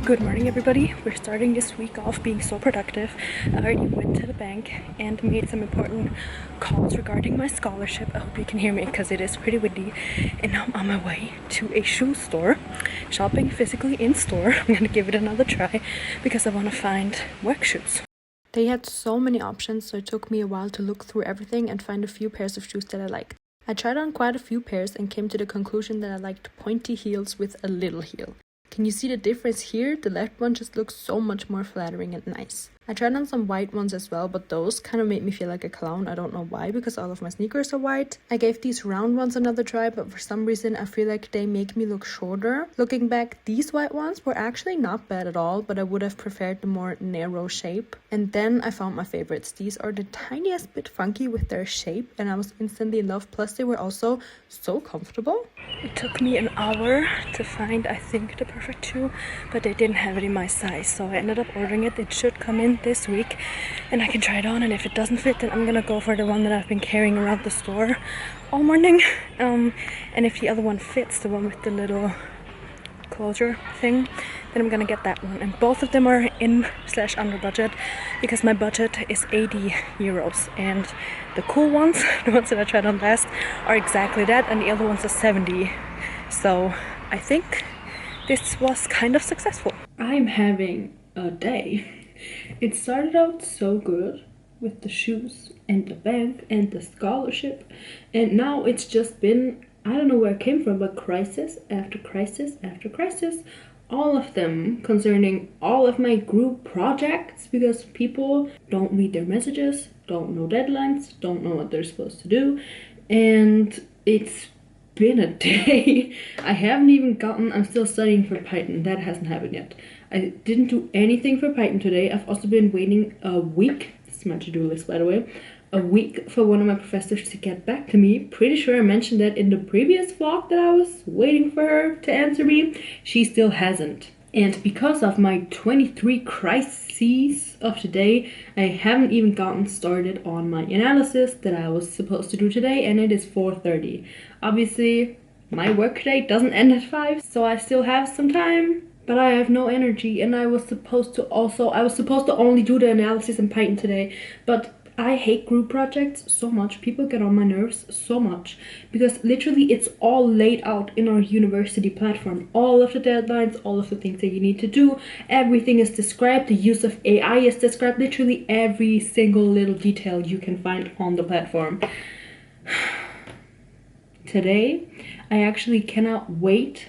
Good morning, everybody. We're starting this week off being so productive. I already went to the bank and made some important calls regarding my scholarship. I hope you can hear me because it is pretty windy. And now I'm on my way to a shoe store, shopping physically in store. I'm gonna give it another try because I want to find work shoes. They had so many options, so it took me a while to look through everything and find a few pairs of shoes that I liked. I tried on quite a few pairs and came to the conclusion that I liked pointy heels with a little heel. Can you see the difference here? The left one just looks so much more flattering and nice. I tried on some white ones as well, but those kind of made me feel like a clown. I don't know why, because all of my sneakers are white. I gave these round ones another try, but for some reason I feel like they make me look shorter. Looking back, these white ones were actually not bad at all, but I would have preferred the more narrow shape. And then I found my favorites. These are the tiniest bit funky with their shape, and I was instantly in love. Plus they were also so comfortable. It took me an hour to find, I think, the perfect shoe, but they didn't have it in my size, so I ended up ordering it. It should come in this week and I can try it on, and if it doesn't fit, then I'm gonna go for the one that I've been carrying around the store all morning. And if the other one fits, the one with the little closure thing, then I'm gonna get that one. And both of them are in/under budget because my budget is 80 euros, and the cool ones, the ones that I tried on last, are exactly that, and the other ones are 70. So I think this was kind of successful. I'm having a day. It started out so good with the shoes and the bank and the scholarship, and now it's just been, I don't know where it came from, but crisis after crisis after crisis, all of them concerning all of my group projects, because people don't read their messages, don't know deadlines, don't know what they're supposed to do, and it's been a day. I haven't even I'm still studying for Python. That hasn't happened yet. I didn't do anything for Python today. I've also been waiting a week. This is my to-do list, by the way. A week for one of my professors to get back to me. Pretty sure I mentioned that in the previous vlog that I was waiting for her to answer me. She still hasn't. And because of my 23 crises of today, I haven't even gotten started on my analysis that I was supposed to do today, and it is 4:30. Obviously, my workday doesn't end at 5, so I still have some time, but I have no energy, and I was supposed to only do the analysis in Python today, but I hate group projects so much. People get on my nerves so much because literally it's all laid out in our university platform. All of the deadlines, all of the things that you need to do, everything is described. The use of AI is described. Literally every single little detail you can find on the platform. Today, I actually cannot wait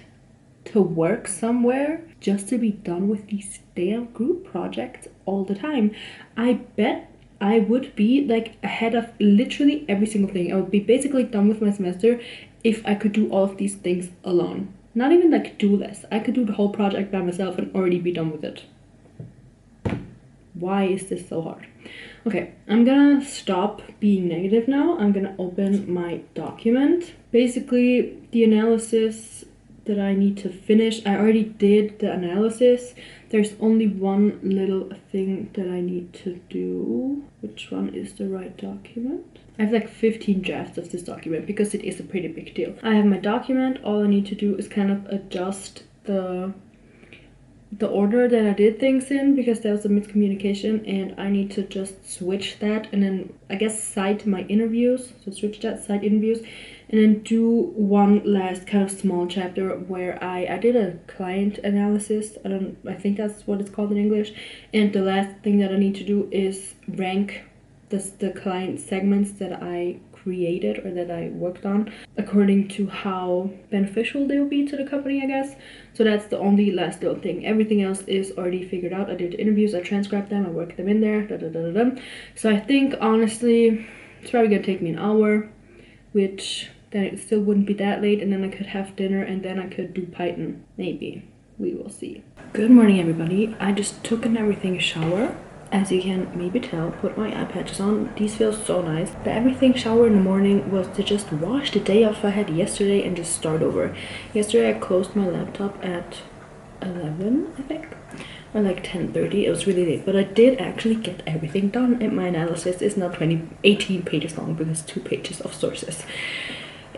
to work somewhere just to be done with these damn group projects all the time. I bet I would be like ahead of literally every single thing. I would be basically done with my semester if I could do all of these things alone. Not even like do less. I could do the whole project by myself and already be done with it. Why is this so hard? Okay, I'm gonna stop being negative now. I'm gonna open my document. Basically, the analysis that I need to finish, I already did the analysis. There's only one little thing that I need to do. Which one is the right document? I have like 15 drafts of this document because it is a pretty big deal. I have my document. All I need to do is kind of adjust the order that I did things in, because there was a miscommunication, and I need to just switch that and then I guess cite my interviews. So switch that, cite interviews, and then do one last kind of small chapter where I did a client analysis. I think that's what it's called in English. And the last thing that I need to do is rank the client segments that I created or that I worked on according to how beneficial they will be to the company, I guess. So that's the only last little thing. Everything else is already figured out. I did the interviews, I transcribed them, I worked them in there, So I think honestly it's probably gonna take me an hour, which then it still wouldn't be that late, and then I could have dinner and then I could do Python. Maybe. We will see. Good morning, everybody. I just took an everything shower. As you can maybe tell, put my eye patches on. These feel so nice. The everything shower in the morning was to just wash the day off I had yesterday and just start over. Yesterday I closed my laptop at 11, I think, or like 10:30. It was really late, but I did actually get everything done, and my analysis is now 18 pages long because 2 pages of sources.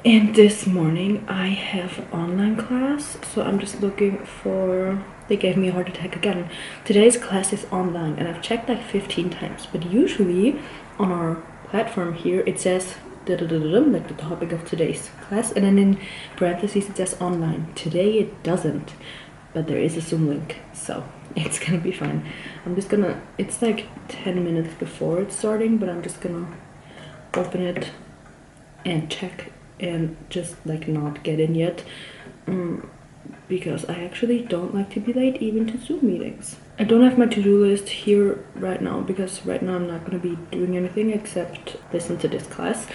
And this morning I have online class, so I'm just looking for they gave me a heart attack again. Today's class is online and I've checked like 15 times, but usually on our platform here it says like the topic of today's class, and then in parentheses it says online. Today it doesn't, but there is a Zoom link, so it's gonna be fine. I'm just gonna, it's like 10 minutes before it's starting, but I'm just gonna open it and check and just like not get in yet, because I actually don't like to be late even to Zoom meetings. I don't have my to-do list here right now because right now I'm not going to be doing anything except listen to this class.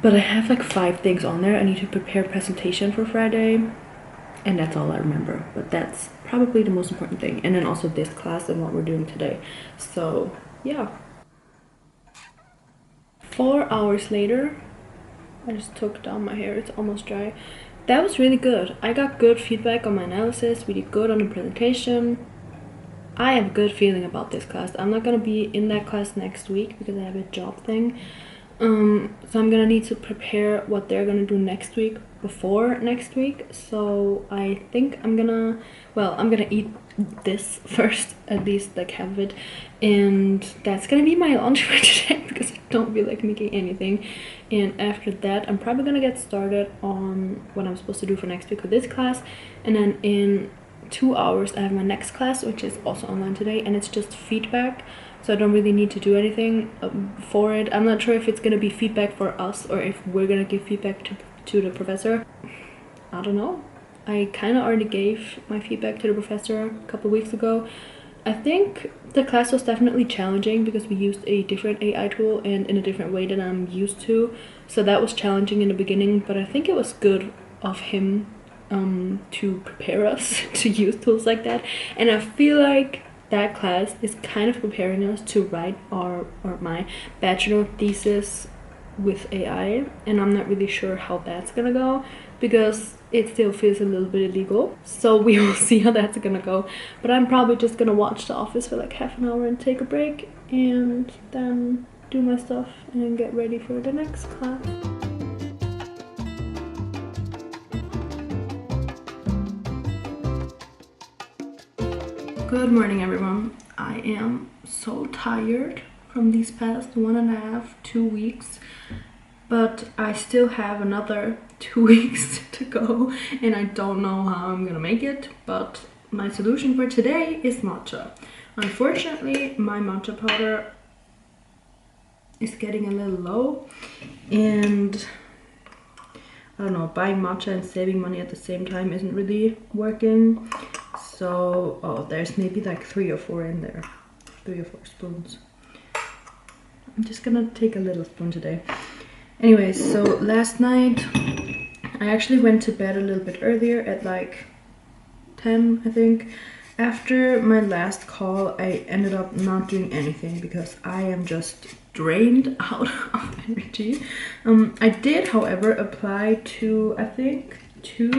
But I have like 5 things on there. I need to prepare a presentation for Friday, and that's all I remember. But that's probably the most important thing. And then also this class and what we're doing today. So yeah. 4 hours later, I just took down my hair, it's almost dry. That was really good. I got good feedback on my analysis, we did good on the presentation. I have a good feeling about this class. I'm not gonna be in that class next week because I have a job thing. So I'm gonna need to prepare what they're gonna do next week before next week. So I think I'm gonna eat this first, at least like half of it, and that's gonna be my lunch for today because I don't feel like making anything. And after that I'm probably gonna get started on what I'm supposed to do for next week with this class, and then in 2 hours I have my next class, which is also online today, and it's just feedback, so I don't really need to do anything for it. I'm not sure if it's gonna be feedback for us or if we're gonna give feedback to the professor. I don't know. I kind of already gave my feedback to the professor a couple weeks ago. I think the class was definitely challenging because we used a different AI tool and in a different way than I'm used to, so that was challenging in the beginning, but I think it was good of him to prepare us to use tools like that. And I feel like that class is kind of preparing us to write my bachelor thesis with AI, and I'm not really sure how that's gonna go because it still feels a little bit illegal, so we will see how that's gonna go. But I'm probably just gonna watch The Office for like half an hour and take a break and then do my stuff and get ready for the next class. Good morning, everyone. I am so tired from these past 1.5-2 weeks, but I still have another 2 weeks to go and I don't know how I'm gonna make it, but my solution for today is matcha. Unfortunately, my matcha powder is getting a little low, and I don't know, buying matcha and saving money at the same time isn't really working. So, oh, there's maybe like 3 or 4 in there. 3 or 4 spoons. I'm just gonna take a little spoon today. Anyways, so last night I actually went to bed a little bit earlier at like 10, I think. After my last call, I ended up not doing anything because I am just drained out of energy. I did, however, apply to, I think, 2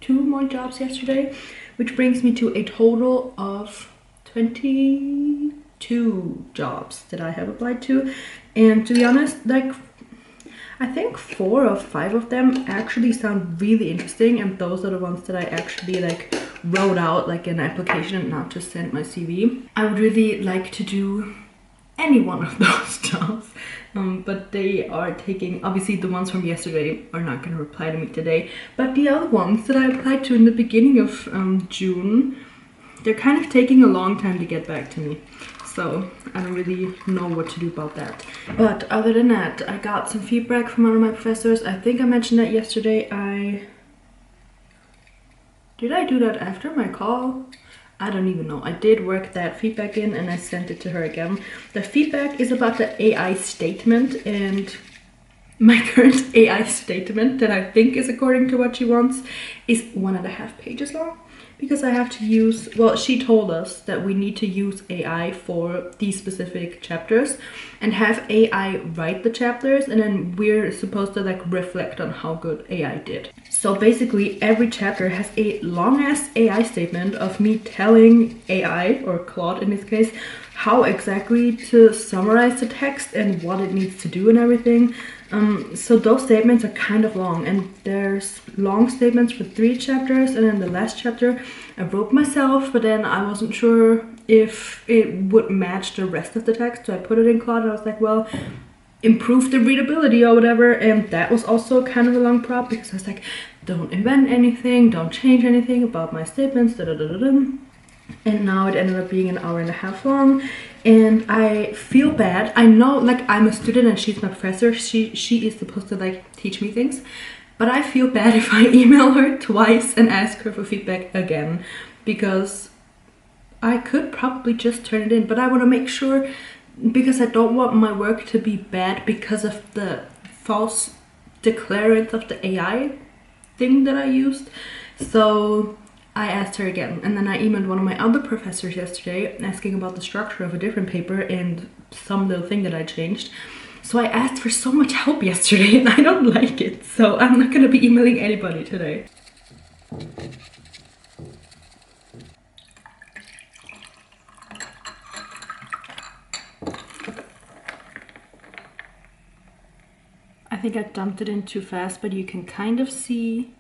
more jobs yesterday, which brings me to a total of 22 jobs that I have applied to. And to be honest, like, I think 4 or 5 of them actually sound really interesting, and those are the ones that I actually like wrote out like an application and not just sent my CV. I would really like to do any one of those jobs, but they are taking, obviously the ones from yesterday are not going to reply to me today, but the other ones that I applied to in the beginning of June, they're kind of taking a long time to get back to me. So I don't really know what to do about that. But other than that, I got some feedback from one of my professors. I think I mentioned that yesterday. Did I do that after my call? I don't even know. I did work that feedback in and I sent it to her again. The feedback is about the AI statement, and my current AI statement that I think is according to what she wants is 1.5 pages long. Because I have to use, well, she told us that we need to use AI for these specific chapters and have AI write the chapters, and then we're supposed to like reflect on how good AI did. So basically every chapter has a long ass AI statement of me telling AI, or Claude in this case, how exactly to summarize the text and what it needs to do and everything. So those statements are kind of long, and there's long statements for 3 chapters, and then the last chapter I wrote myself, but then I wasn't sure if it would match the rest of the text, so I put it in Claude, and I was like, well, improve the readability or whatever, and that was also kind of a long prop, because I was like, don't invent anything, don't change anything about my statements, da da da da da. And now it ended up being an hour and a half long, and I feel bad. I know, like, I'm a student and she's my professor. She is supposed to like teach me things, but I feel bad if I email her twice and ask her for feedback again, because I could probably just turn it in, but I want to make sure, because I don't want my work to be bad because of the false declarant of the AI thing that I used. So I asked her again, and then I emailed one of my other professors yesterday asking about the structure of a different paper and some little thing that I changed. So I asked for so much help yesterday, and I don't like it, so I'm not gonna be emailing anybody today. I think I dumped it in too fast, but you can kind of see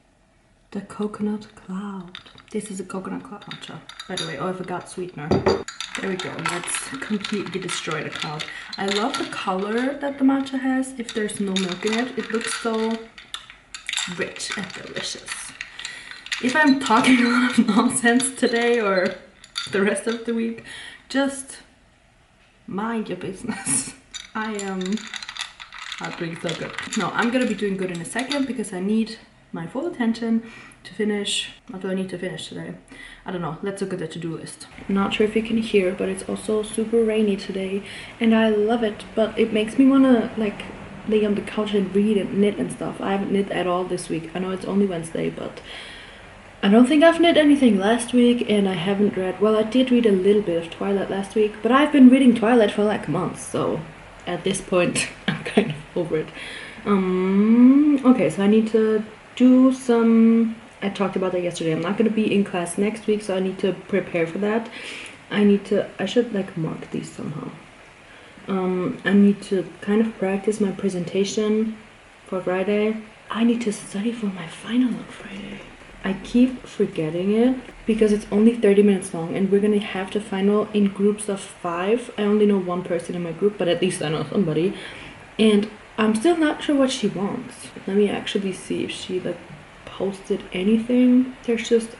the coconut cloud. This is a coconut cloud matcha, by the way. Oh, I forgot sweetener. There we go. Let's completely destroy the cloud. I love the color that the matcha has. If there's no milk in it, it looks so rich and delicious. If I'm talking a lot of nonsense today or the rest of the week, just mind your business. I am not doing so good. No, I'm gonna be doing good in a second because I need my full attention to finish. What do I need to finish today? I don't know. Let's look at the to-do list. I'm not sure if you can hear, but it's also super rainy today, and I love it, but it makes me wanna like lay on the couch and read and knit and stuff. I haven't knit at all this week. I know it's only Wednesday, but I don't think I've knit anything last week, and I haven't read, well, I did read a little bit of Twilight last week, but I've been reading Twilight for like months, so at this point I'm kind of over it. Okay, so I need to do some, I talked about that yesterday. I'm not going to be in class next week, so I need to prepare for that. I should like mark these somehow. I need to kind of practice my presentation for Friday. I need to study for my final on Friday. I keep forgetting it because it's only 30 minutes long, and we're gonna have the final in groups of 5. I only know one person in my group, but at least I know somebody. And I'm still not sure what she wants. Let me actually see if she like posted anything.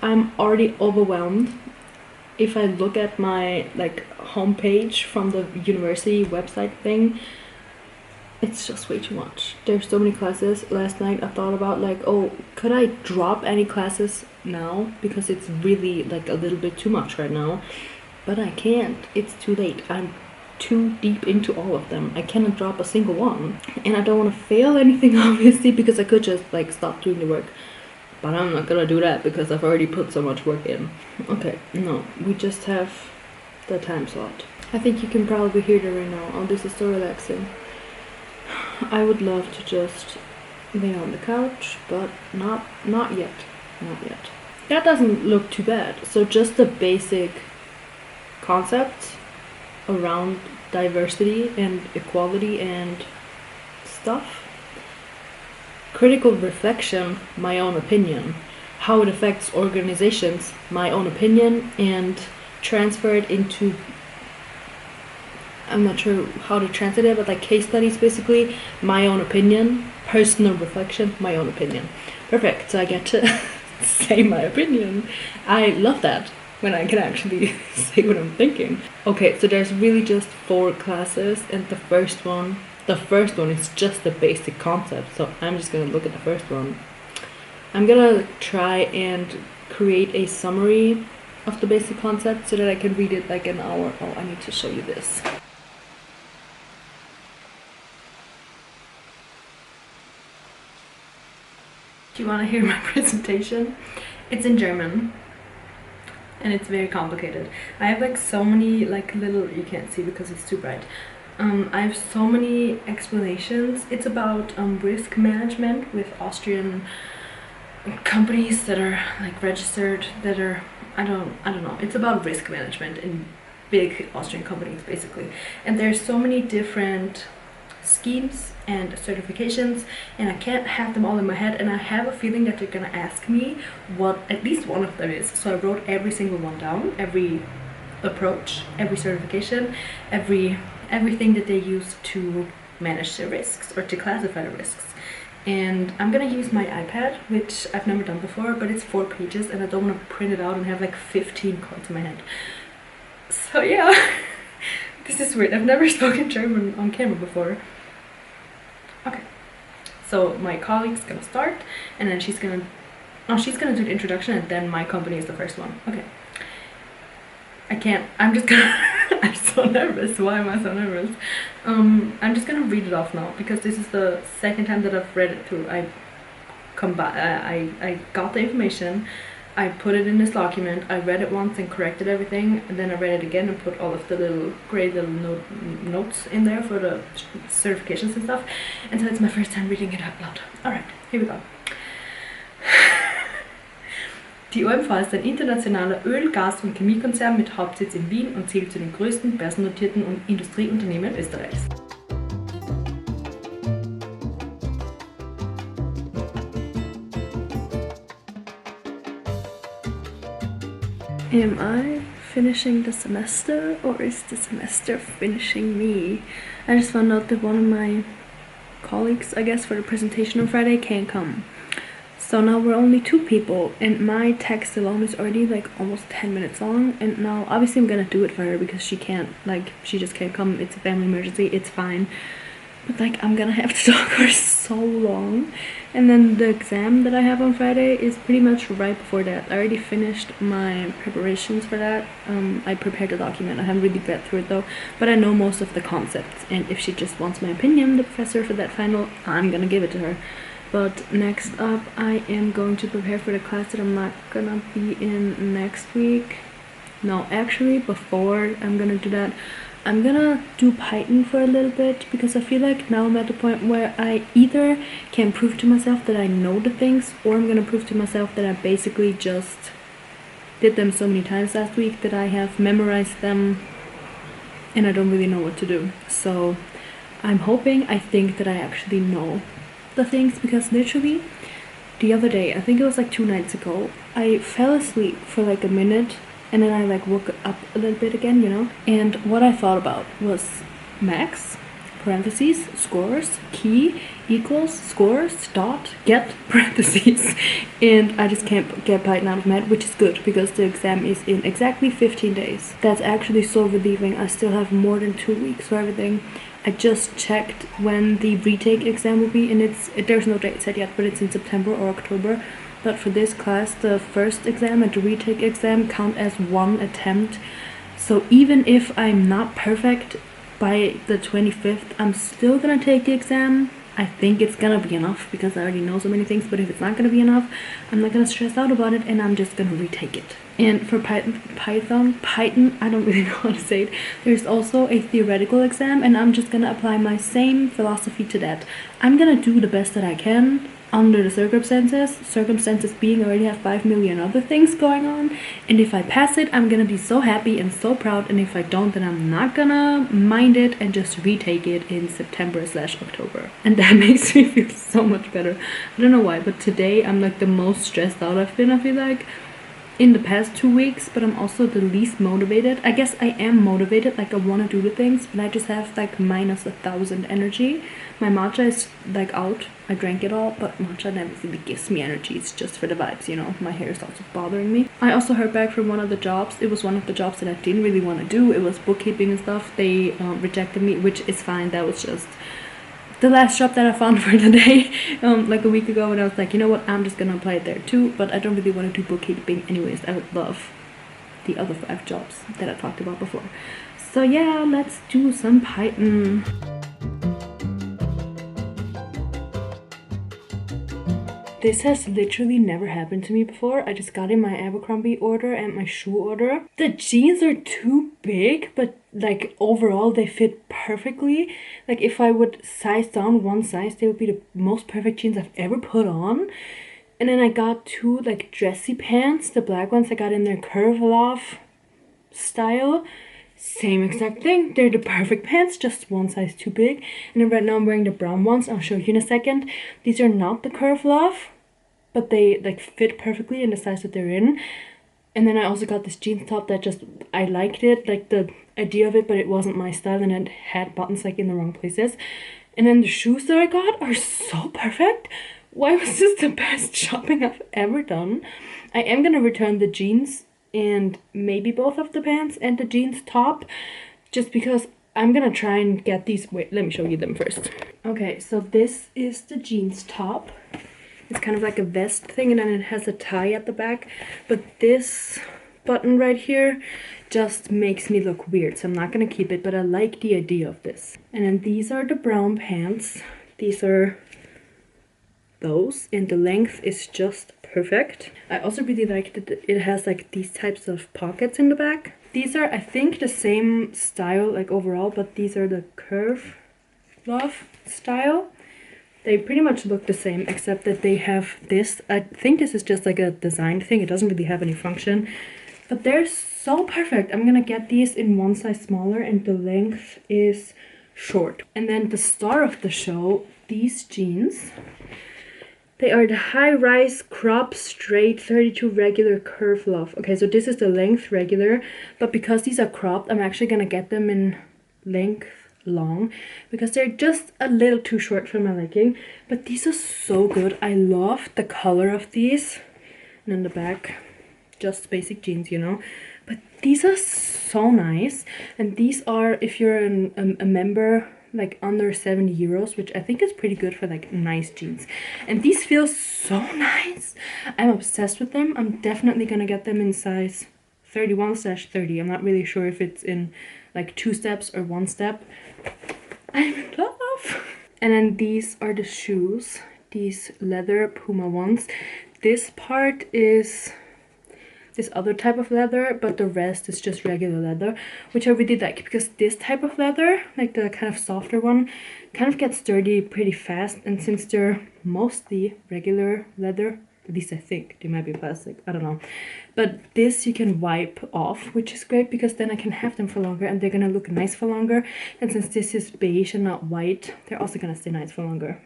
I'm already overwhelmed. If I look at my like homepage from the university website thing, it's just way too much. There's so many classes. Last night I thought about like, oh, could I drop any classes now? Because it's really like a little bit too much right now. But I can't. It's too late. I'm too deep into all of them. I cannot drop a single one. And I don't want to fail anything, obviously, because I could just like stop doing the work. But I'm not gonna do that because I've already put so much work in. Okay, no, we just have the time slot. I think you can probably hear it right now. Oh, this is so relaxing. I would love to just lay on the couch, but not yet. Not yet. That doesn't look too bad. So just the basic concepts around diversity and equality and stuff. Critical reflection, my own opinion. How it affects organizations, my own opinion, and transfer it into, I'm not sure how to translate it, but like case studies basically, my own opinion. Personal reflection, my own opinion. Perfect, so I get to say my opinion. I love that, when I can actually say what I'm thinking. Okay, so there's really just 4 classes, and the first one is just the basic concept, so I'm just gonna look at the first one. I'm gonna try and create a summary of the basic concept so that I can read it like an hour. Oh, I need to show you this. Do you want to hear my presentation? It's in German. And it's very complicated. I have like so many like little, you can't see because it's too bright. I have so many explanations. It's about risk management with Austrian companies that are like registered, that are, I don't know. It's about risk management in big Austrian companies basically, and there's so many different schemes and certifications, and I can't have them all in my head, and I have a feeling that they're gonna ask me what at least one of them is. So I wrote every single one down, every approach, every certification, everything that they use to manage the risks or to classify the risks. And I'm gonna use my iPad, which I've never done before, but it's 4 pages and I don't want to print it out and have like 15 cards in my hand. So yeah, this is weird. I've never spoken German on camera before. Okay, so my colleague's gonna start, and then she's gonna do the introduction, and then my company is the first one. Okay. I'm just gonna I'm so nervous. Why am I so nervous? I'm just gonna read it off now, because this is the second time that I've read it through. I got the information, I put it in this document, I read it once and corrected everything, and then I read it again and put all of the little notes in there for the certifications and stuff. And so it's my first time reading it out loud. Alright, here we go. Die OMV ist ein internationaler Öl-, Gas- und Chemiekonzern mit Hauptsitz in Wien und zählt zu den größten börsennotierten Industrieunternehmen Österreichs. Am I finishing the semester, or is the semester finishing me? I just found out that one of my colleagues, I guess, for the presentation on Friday can't come. So now we're only 2 people, and my text alone is already like almost 10 minutes long. And now obviously I'm gonna do it for her because she just can't come. It's a family emergency, it's fine. But like, I'm gonna have to talk for so long. And then the exam that I have on Friday is pretty much right before that. I already finished my preparations for that. I prepared a document. I haven't really read through it though, but I know most of the concepts. And if she just wants my opinion, the professor, for that final, I'm gonna give it to her. But next up, I am going to prepare for the class that I'm not gonna be in next week. No, actually, before I'm gonna do that, I'm gonna do Python for a little bit, because I feel like now I'm at the point where I either can prove to myself that I know the things, or I'm gonna prove to myself that I basically just did them so many times last week that I have memorized them and I don't really know what to do. So I think that I actually know the things, because literally the other day, I think it was like 2 nights ago, I fell asleep for like a minute, and then I like woke up a little bit again, you know? And what I thought about was max, parentheses, scores, key, equals, scores, dot, get, parentheses. And I just can't get Python out of my head, which is good, because the exam is in exactly 15 days. That's actually so relieving. I still have more than 2 weeks for everything. I just checked when the retake exam will be, and there's no date set yet, but it's in September or October. But for this class, the first exam and the retake exam count as 1 attempt. So even if I'm not perfect by the 25th, I'm still gonna take the exam. I think it's gonna be enough, because I already know so many things, but if it's not gonna be enough, I'm not gonna stress out about it, and I'm just gonna retake it. And for Python, I don't really know how to say it, there's also a theoretical exam, and I'm just gonna apply my same philosophy to that. I'm gonna do the best that I can under the circumstances being I already have 5 million other things going on, and if I pass it, I'm gonna be so happy and so proud, and if I don't, then I'm not gonna mind it and just retake it in September/October. And that makes me feel so much better. I don't know why, but today I'm like the most stressed out I've been, I feel like, in the past 2 weeks, but I'm also the least motivated. I guess I am motivated, like I want to do the things, but I just have like minus 1,000 energy. My matcha is like out. I drank it all, but matcha never really gives me energy. It's just for the vibes, you know. My hair is also bothering me. I also heard back from one of the jobs. It was one of the jobs that I didn't really want to do. It was bookkeeping and stuff. They rejected me, which is fine. That was just the last job that I found for the day, like a week ago, and I was like, you know what, I'm just gonna apply it there too, but I don't really want to do bookkeeping anyways. I would love the other 5 jobs that I talked about before. So yeah, let's do some Python. This has literally never happened to me before. I just got in my Abercrombie order and my shoe order. The jeans are too big, but like overall they fit perfectly. Like if I would size down 1 size, they would be the most perfect jeans I've ever put on. And then I got 2 like dressy pants, the black ones I got in their Curve Love style. Same exact thing. They're the perfect pants, just one size too big. And then right now I'm wearing the brown ones. I'll show you in a second. These are not the Curve Love, but they like fit perfectly in the size that they're in. And then I also got this jeans top that just, I liked it, like the idea of it, but it wasn't my style and it had buttons like in the wrong places. And then the shoes that I got are so perfect. Why was this the best shopping I've ever done? I am gonna return the jeans and maybe both of the pants and the jeans top, just because I'm gonna try and get these. Wait, let me show you them first. Okay, so this is the jeans top. It's kind of like a vest thing, and then it has a tie at the back, but this button right here just makes me look weird, so I'm not gonna keep it, but I like the idea of this. And then these are the brown pants. These are those, and the length is just perfect. I also really like that it has like these types of pockets in the back. These are, I think, the same style like overall, but these are the Curve Love style. They pretty much look the same, except that they have this. I think this is just like a design thing. It doesn't really have any function, but they're so perfect. I'm gonna get these in one size smaller, and the length is short. And then the star of the show, these jeans. They are the high-rise crop straight 32 regular Curve Love. Okay, so this is the length regular, but because these are cropped, I'm actually gonna get them in length long because they're just a little too short for my liking. But these are so good. I love the color of these. And then the back, just basic jeans, you know. But these are so nice. And these are, if you're a member, like under 70 euros, which I think is pretty good for like nice jeans. And these feel so nice. I'm obsessed with them. I'm definitely gonna get them in size 31/30. I'm not really sure if it's in like 2 steps or 1 step. I'm in love. And then these are the shoes, these leather Puma ones. This part is this other type of leather, but the rest is just regular leather, which I really like because this type of leather, like the kind of softer one, kind of gets dirty pretty fast. And since they're mostly regular leather, at least I think, they might be plastic, I don't know, but this you can wipe off, which is great because then I can have them for longer and they're gonna look nice for longer. And since this is beige and not white, they're also gonna stay nice for longer.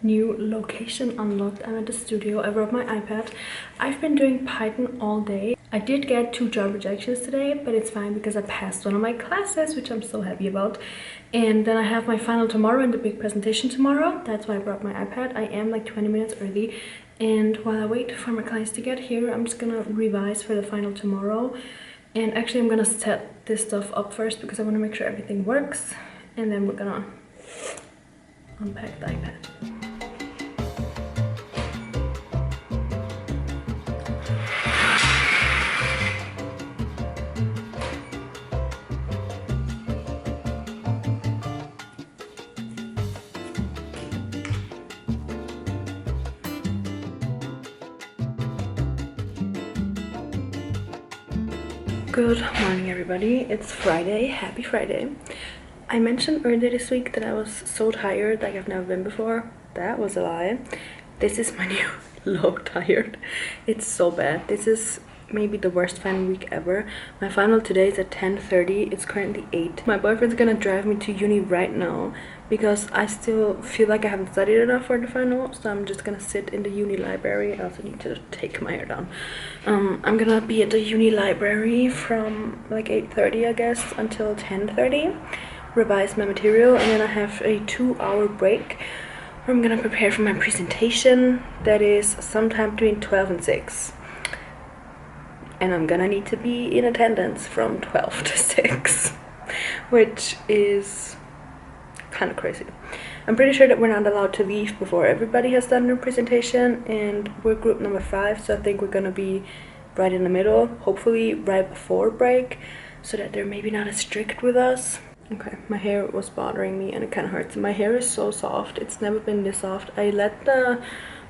New location unlocked. I'm at the studio. I brought my iPad. I've been doing Python all day. I did get 2 job rejections today, but it's fine because I passed one of my classes, which I'm so happy about. And then I have my final tomorrow and the big presentation tomorrow. That's why I brought my iPad. I am like 20 minutes early. And while I wait for my clients to get here, I'm just gonna revise for the final tomorrow. And actually I'm gonna set this stuff up first because I want to make sure everything works. And then we're gonna unpack the iPad. Good morning, everybody. It's Friday. Happy Friday. I mentioned earlier this week that I was so tired, like I've never been before. That was a lie. This is my new low tired. It's so bad. This is maybe the worst final week ever. My final today is at 10:30. It's currently 8. My boyfriend's gonna drive me to uni right now because I still feel like I haven't studied enough for the final, so I'm just gonna sit in the uni library. I also need to take my hair down. I'm gonna be at the uni library from like 8:30, I guess, until 10:30, revise my material, and then I have a 2-hour break where I'm gonna prepare for my presentation. That is sometime between 12 and 6. And I'm gonna need to be in attendance from 12 to 6, which is kind of crazy. I'm pretty sure that we're not allowed to leave before everybody has done their presentation, and we're group number 5, so I think we're gonna be right in the middle, hopefully right before break, so that they're maybe not as strict with us. Okay, my hair was bothering me and it kind of hurts. My hair is so soft. It's never been this soft. I let the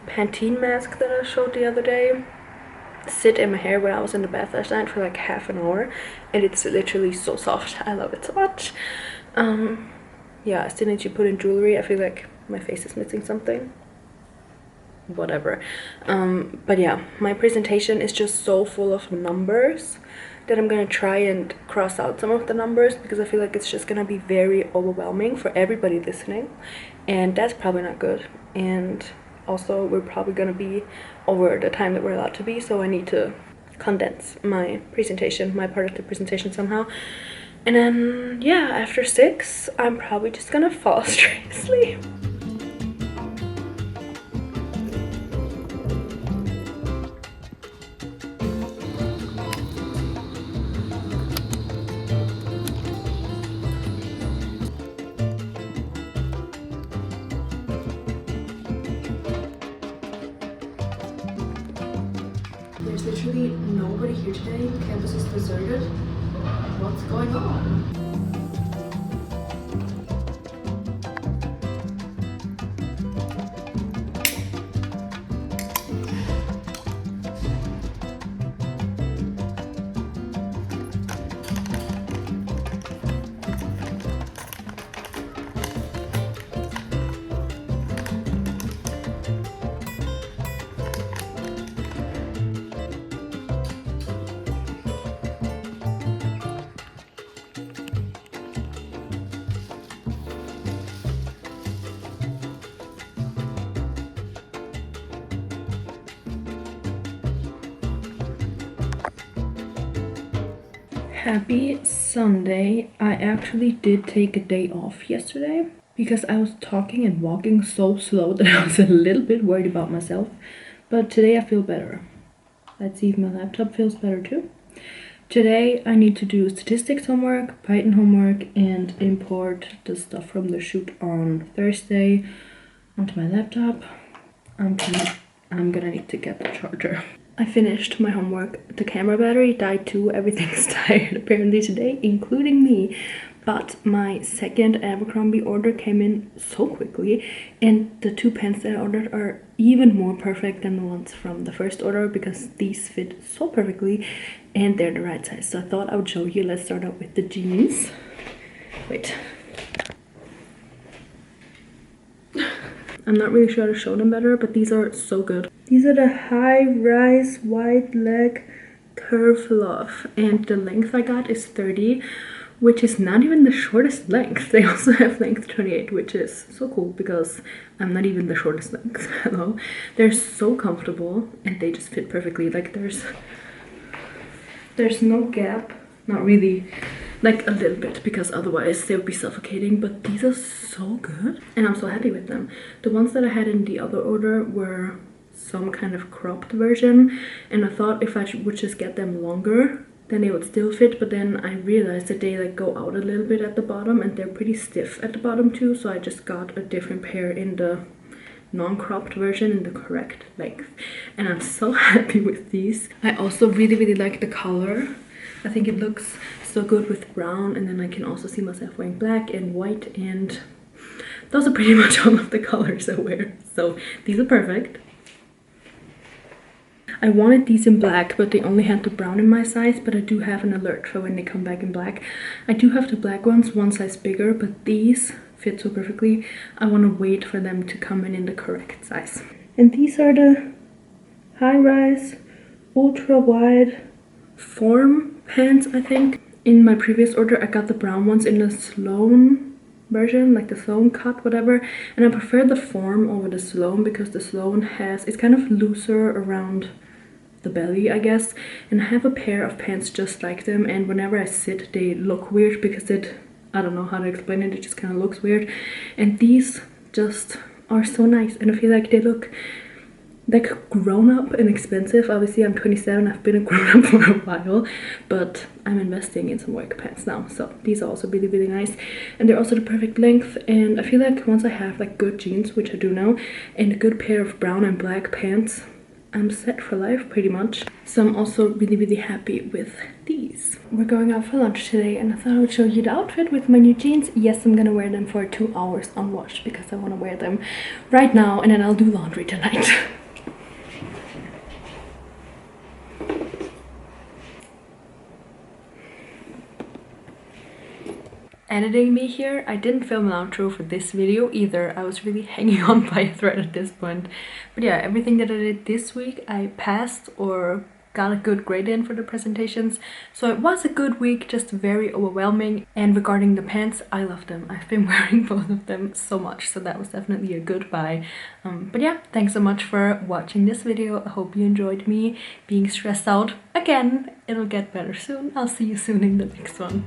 Pantene mask that I showed the other day sit in my hair when I was in the bath last night for like half an hour, and it's literally so soft. I love it so much. Yeah, I still need to put in jewelry. I feel like my face is missing something. Whatever. But yeah, my presentation is just so full of numbers that I'm gonna try and cross out some of the numbers because I feel like it's just gonna be very overwhelming for everybody listening, and that's probably not good. And also we're probably gonna be over the time that we're allowed to be, so I need to condense my presentation, my part of the presentation somehow. And then yeah, after 6 I'm probably just gonna fall straight asleep. There's literally nobody here today. Campus is deserted. What's going on? Happy Sunday. I actually did take a day off yesterday because I was talking and walking so slow that I was a little bit worried about myself. But today I feel better. Let's see if my laptop feels better too. Today I need to do statistics homework, Python homework, and import the stuff from the shoot on Thursday onto my laptop. I'm gonna need to get the charger. I finished my homework. The camera battery died too. Everything's tired apparently today, including me. But my second Abercrombie order came in so quickly, and the 2 pants that I ordered are even more perfect than the ones from the first order because these fit so perfectly and they're the right size. So I thought I would show you. Let's start out with the jeans. Wait. I'm not really sure how to show them better, but these are so good. These are the high-rise wide leg curve love, and the length I got is 30, which is not even the shortest length. They also have length 28, which is so cool because I'm not even the shortest length. Hello. They're so comfortable and they just fit perfectly. Like there's no gap, not really, like a little bit, because otherwise they would be suffocating, but these are so good and I'm so happy with them. The ones that I had in the other order were some kind of cropped version, and I thought if I would just get them longer then they would still fit, but then I realized that they like go out a little bit at the bottom and they're pretty stiff at the bottom too, so I just got a different pair in the non-cropped version in the correct length, and I'm so happy with these. I also really like the color. I think it looks so good with brown, and then I can also see myself wearing black and white, and those are pretty much all of the colors I wear, so these are perfect. I wanted these in black, but they only had the brown in my size, but I do have an alert for when they come back in black. I do have the black ones, one size bigger, but these fit so perfectly. I want to wait for them to come in the correct size. And these are the high-rise, ultra-wide form pants, I think. In my previous order, I got the brown ones in the Sloan version, like the Sloan cut, whatever, and I prefer the form over the Sloan because the Sloan it's kind of looser around the belly, I guess, and I have a pair of pants just like them, and whenever I sit they look weird because I don't know how to explain it, it just kind of looks weird, and these just are so nice, and I feel like they look like grown up and expensive. Obviously I'm 27, I've been a grown up for a while, but I'm investing in some work pants now, so these are also really nice, and they're also the perfect length. And I feel like once I have like good jeans, which I do now, and a good pair of brown and black pants, I'm set for life pretty much. So I'm also really happy with these. We're going out for lunch today, and I thought I would show you the outfit with my new jeans. Yes, I'm gonna wear them for 2 hours unwashed because I want to wear them right now, and then I'll do laundry tonight. Editing me here. I didn't film an outro for this video either. I was really hanging on by a thread at this point. But yeah, everything that I did this week I passed or got a good grade in for the presentations. So it was a good week, just very overwhelming. And regarding the pants, I love them. I've been wearing both of them so much, so that was definitely a good buy. But yeah, thanks so much for watching this video. I hope you enjoyed me being stressed out again. It'll get better soon. I'll see you soon in the next one.